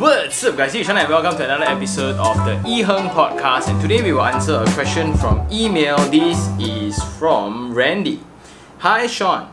What's up guys, it's Sean and welcome to another episode of the iherng podcast, and today we will answer a question from email. This is from Randy. Hi Sean,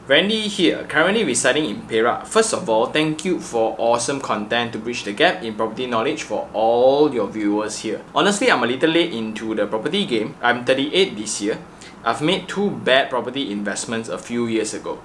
Randy here, currently residing in Perak. First of all, thank you for awesome content to bridge the gap in property knowledge for all your viewers here. Honestly, I'm a little late into the property game. I'm 38 this year. I've made two bad property investments a few years ago.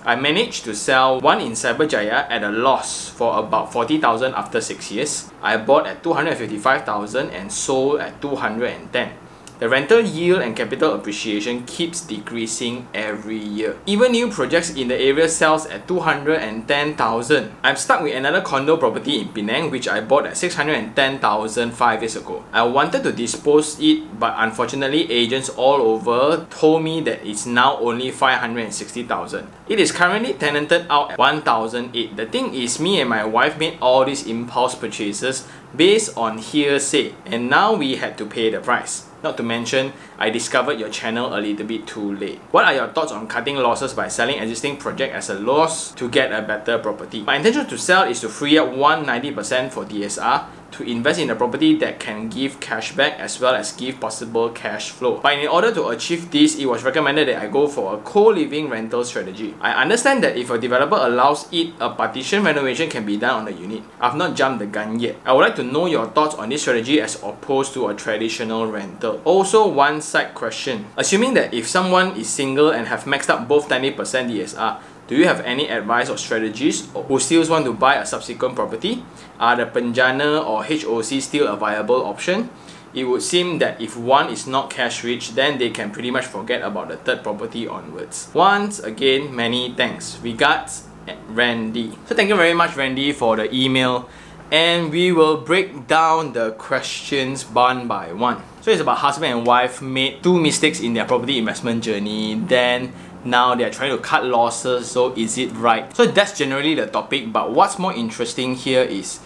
I managed to sell one in Cyberjaya at a loss for about 40,000 after 6 years. I bought at 255,000 and sold at 210. The rental yield and capital appreciation keeps decreasing every year. Even new projects in the area sells at 210,000. I'm stuck with another condo property in Penang which I bought at 610,000 5 years ago. I wanted to dispose it, but unfortunately agents all over told me that it's now only 560,000. It is currently tenanted out at 1,008. The thing is, me and my wife made all these impulse purchases based on hearsay, and now we had to pay the price. Not to mention, I discovered your channel a little bit too late. What are your thoughts on cutting losses by selling existing project as a loss to get a better property? My intention to sell is to free up 190% for DSR to invest in a property that can give cash back as well as give possible cash flow. But in order to achieve this, it was recommended that I go for a co-living rental strategy. I understand that if a developer allows it, a partition renovation can be done on the unit. I've not jumped the gun yet. I would like to know your thoughts on this strategy as opposed to a traditional rental. Also, one side question. Assuming that if someone is single and have maxed out both 90% DSR, do you have any advice or strategies who still want to buy a subsequent property? Are the Penjana or HOC still a viable option? It would seem that if one is not cash rich, then they can pretty much forget about the third property onwards. Once again, many thanks. Regards, Randy. So thank you very much, Randy, for the email. And we will break down the questions one by one. So it's about husband and wife made two mistakes in their property investment journey. Then now they are trying to cut losses, so is it right? So that's generally the topic, but what's more interesting here is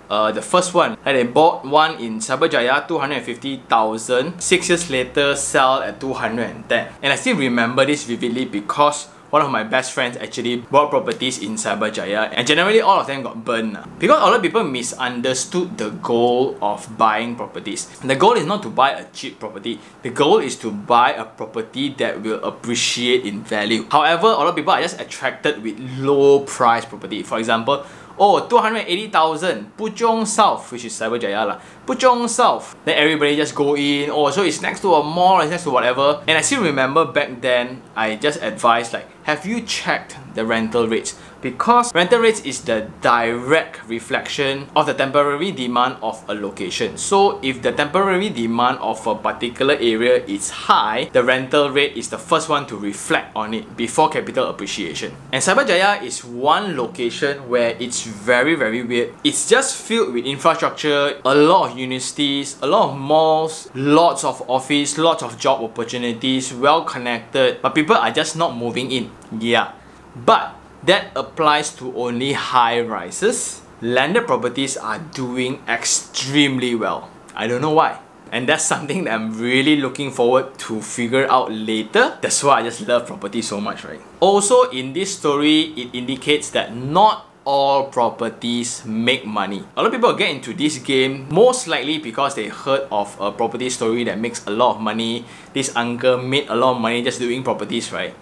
the first one. They bought one in Cyberjaya, 250,000. 6 years later, sell at 210. And I still remember this vividly because one of my best friends actually bought properties in Cyberjaya, and generally all of them got burned. Because a lot of people misunderstood the goal of buying properties. The goal is not to buy a cheap property. The goal is to buy a property that will appreciate in value. However, a lot of people are just attracted with low price property. For example, oh, 280,000, Puchong South, which is Cyberjaya lah. Puchong South. Then everybody just go in, oh, so it's next to a mall, it's next to whatever. And I still remember back then, I just advised like, have you checked the rental rates? Because rental rates is the direct reflection of the temporary demand of a location. So if the temporary demand of a particular area is high, the rental rate is the first one to reflect on it before capital appreciation. And Cyberjaya is one location where it's very weird. It's just filled with infrastructure, a lot of universities, a lot of malls, lots of office, lots of job opportunities, well connected, but people are just not moving in. Yeah, but that applies to only high rises. Landed properties are doing extremely well. I don't know why. And that's something that I'm really looking forward to figure out later. That's why I just love property so much, right? Also, in this story, it indicates that not all properties make money. A lot of people get into this game most likely because they heard of a property story that makes a lot of money. This uncle made a lot of money just doing properties, right?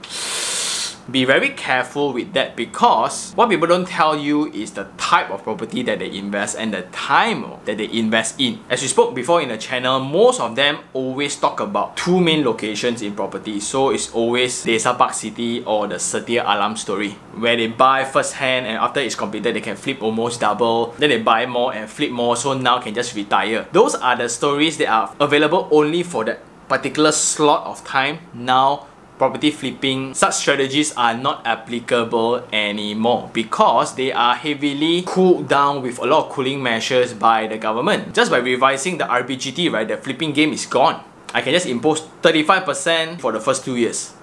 Be very careful with that, because what people don't tell you is the type of property that they invest and the time that they invest in. As we spoke before in the channel, most of them always talk about two main locations in property. So it's always Desa Park City or the Setia Alam story, where they buy first hand and after it's completed they can flip almost double. Then they buy more and flip more, so now can just retire. Those are the stories that are available only for that particular slot of time. Now property flipping, such strategies are not applicable anymore because they are heavily cooled down with a lot of cooling measures by the government. Just by revising the RBGT, right, the flipping game is gone. I can just impose 35% for the first 2 years.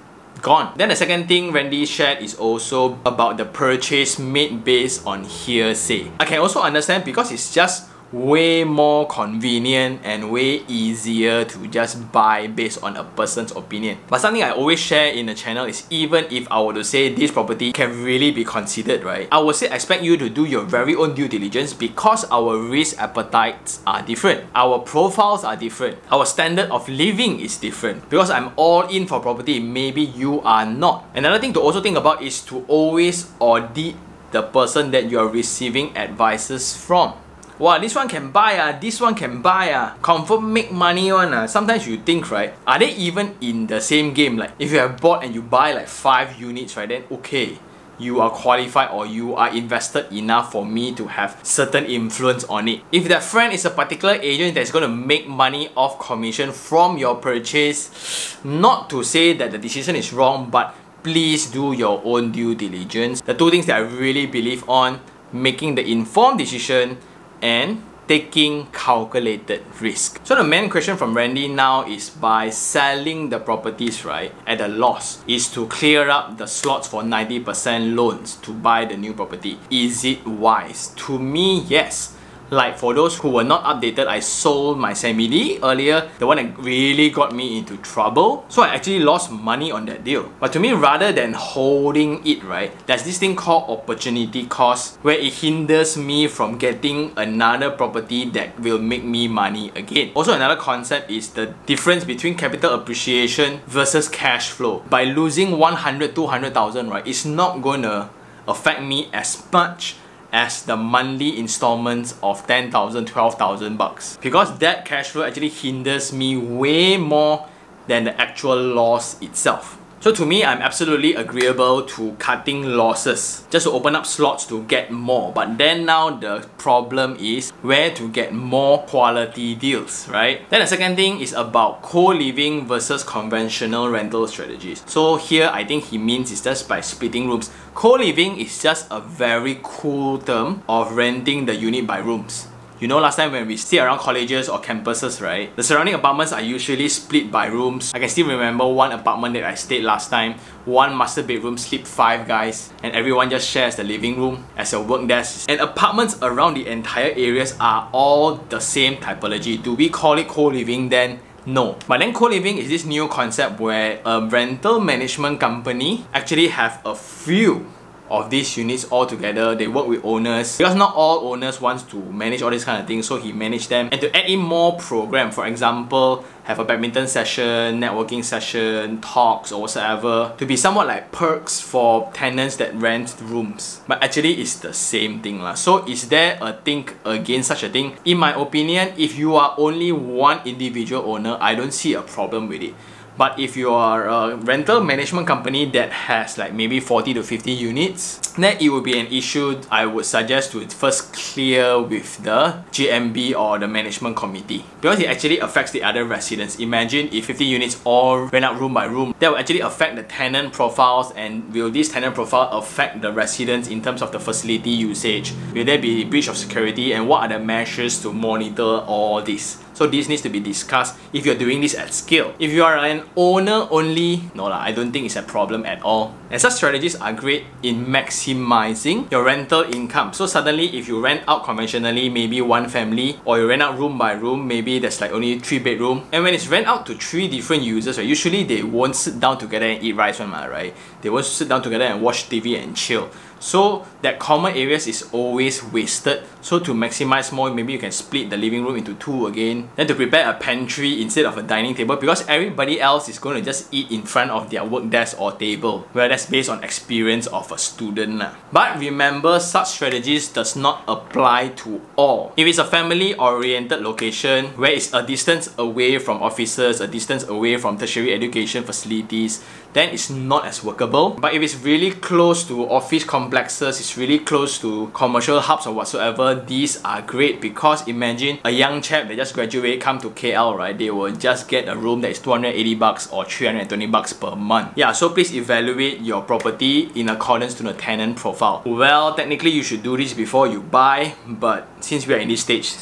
Gone. Then the second thing Randy shared is also about the purchase made based on hearsay. I can also understand because it's just way more convenient and way easier to just buy based on a person's opinion. But something I always share in the channel is, even if I were to say this property can really be considered, right, I would say expect you to do your very own due diligence, because our risk appetites are different, our profiles are different, our standard of living is different. Because I'm all in for property, maybe you are not. Another thing to also think about is to always audit the person that you are receiving advices from. Wow, this one can buy, this one can buy, confirm make money one. Sometimes you think, right, are they even in the same game? Like, if you have bought and you buy like 5 units, right, then okay, you are qualified or you are invested enough for me to have certain influence on it. If that friend is a particular agent that's going to make money off commission from your purchase, not to say that the decision is wrong, but please do your own due diligence. The two things that I really believe on: making the informed decision and taking calculated risk. So the main question from Randy now is, by selling the properties, right, at a loss, is to clear up the slots for 90% loans to buy the new property. Is it wise? To me, yes. Like, for those who were not updated, I sold my semi-D earlier, the one that really got me into trouble. So I actually lost money on that deal. But to me, rather than holding it, right, there's this thing called opportunity cost, where it hinders me from getting another property that will make me money again. Also, another concept is the difference between capital appreciation versus cash flow. By losing 100, 200,000, right, it's not gonna affect me as much as the monthly installments of 10,000, 12,000 bucks, because that cash flow actually hinders me way more than the actual loss itself. So to me, I'm absolutely agreeable to cutting losses just to open up slots to get more. But then now the problem is where to get more quality deals, right? Then the second thing is about co-living versus conventional rental strategies. So here I think he means it's just by splitting rooms. Co-living is just a very cool term of renting the unit by rooms. You know, last time when we stay around colleges or campuses, right, the surrounding apartments are usually split by rooms. I can still remember one apartment that I stayed last time. One master bedroom, sleep 5 guys, and everyone just shares the living room as a work desk. And apartments around the entire areas are all the same typology. Do we call it co-living then? No. But then co-living is this new concept where a rental management company actually have a few of these units all together. They work with owners, because not all owners want to manage all these kind of things, so he managed them. And to add in more program, for example, have a badminton session, networking session, talks or whatsoever, to be somewhat like perks for tenants that rent rooms. But actually it's the same thing lah. So is there a thing against such a thing? In my opinion, if you are only one individual owner, I don't see a problem with it. But if you are a rental management company that has like maybe 40 to 50 units, then it would be an issue. I would suggest to first clear with the GMB or the management committee, because it actually affects the other residents. Imagine if 50 units all rent out room by room, that will actually affect the tenant profiles. And will this tenant profile affect the residents in terms of the facility usage? Will there be breach of security, and what are the measures to monitor all this? So this needs to be discussed if you're doing this at scale. If you are an owner only, no lah, I don't think it's a problem at all. And such strategies are great in maximizing your rental income. So suddenly if you rent out conventionally, maybe one family, or you rent out room by room, maybe there's like only 3 bedroom. And when it's rent out to 3 different users, right, usually they won't sit down together and eat rice, right? They won't sit down together and watch TV and chill. So that common areas is always wasted. So to maximize more, maybe you can split the living room into 2 again. Then to prepare a pantry instead of a dining table, because everybody else is going to just eat in front of their work desk or table. Well, that's based on experience of a student. But remember, such strategies does not apply to all. If it's a family-oriented location where it's a distance away from offices, a distance away from tertiary education facilities, then it's not as workable. But if it's really close to office complexes, it's really close to commercial hubs or whatsoever, these are great. Because imagine a young chap that just graduated, come to KL, right? They will just get a room that is 280 bucks or 320 bucks per month. Yeah, so please evaluate your property in accordance to the tenant profile. Well, technically you should do this before you buy, but since we are in this stage,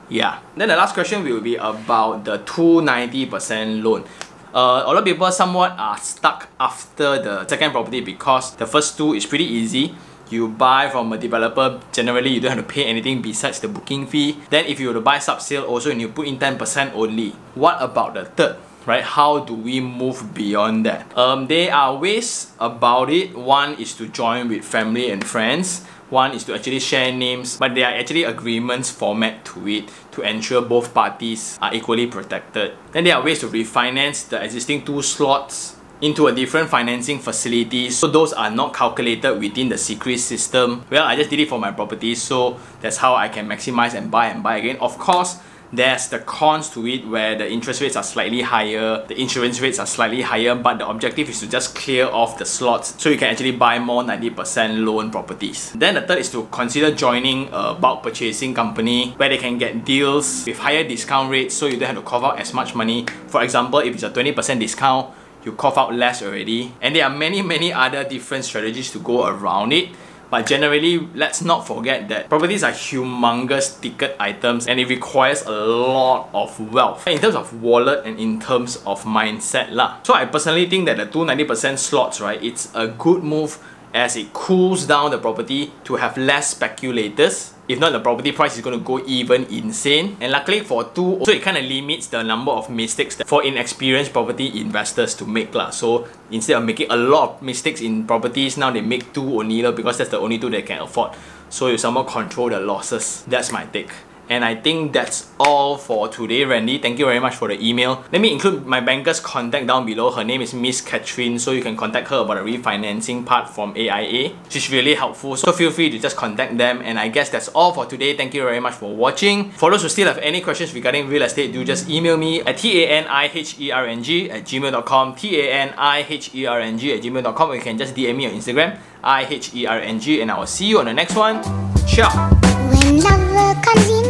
yeah. Then the last question will be about the 290% loan. A lot of people somewhat are stuck after the second property because the first 2 is pretty easy. you buy from a developer, generally you don't have to pay anything besides the booking fee. Then if you were to buy sub-sale also, and you put in 10% only. What about the third? Right? How do we move beyond that? There are ways about it. One is to join with family and friends. One is to actually share names, but there are actually agreements format to it to ensure both parties are equally protected. Then there are ways to refinance the existing 2 slots into a different financing facility, so those are not calculated within the secret system. Well, I just did it for my properties, so that's how I can maximize and buy again. Of course, there's the cons to it where the interest rates are slightly higher, the insurance rates are slightly higher, but the objective is to just clear off the slots so you can actually buy more 90% loan properties. Then the third is to consider joining a bulk purchasing company where they can get deals with higher discount rates so you don't have to cough out as much money. For example, if it's a 20% discount, you cough out less already. And there are many other different strategies to go around it. But generally, let's not forget that properties are humongous ticket items and it requires a lot of wealth in terms of wallet and in terms of mindset lah. So I personally think that the 290% slots, right, it's a good move as it cools down the property to have less speculators. If not, the property price is going to go even insane. And luckily for 2, so it kind of limits the number of mistakes for inexperienced property investors to make lah. So instead of making a lot of mistakes in properties, now they make 2 only lah, because that's the only 2 they can afford. So you somehow control the losses. That's my take. And I think that's all for today, Randy. Thank you very much for the email. Let me include my banker's contact down below. Her name is Miss Catherine, so you can contact her about the refinancing part from AIA. She's really helpful, so feel free to just contact them. And I guess that's all for today. Thank you very much for watching. For those who still have any questions regarding real estate, do just email me at taniherng@gmail.com, taniherng@gmail.com, or you can just DM me on Instagram, iherng, and I will see you on the next one. Ciao! When love comes in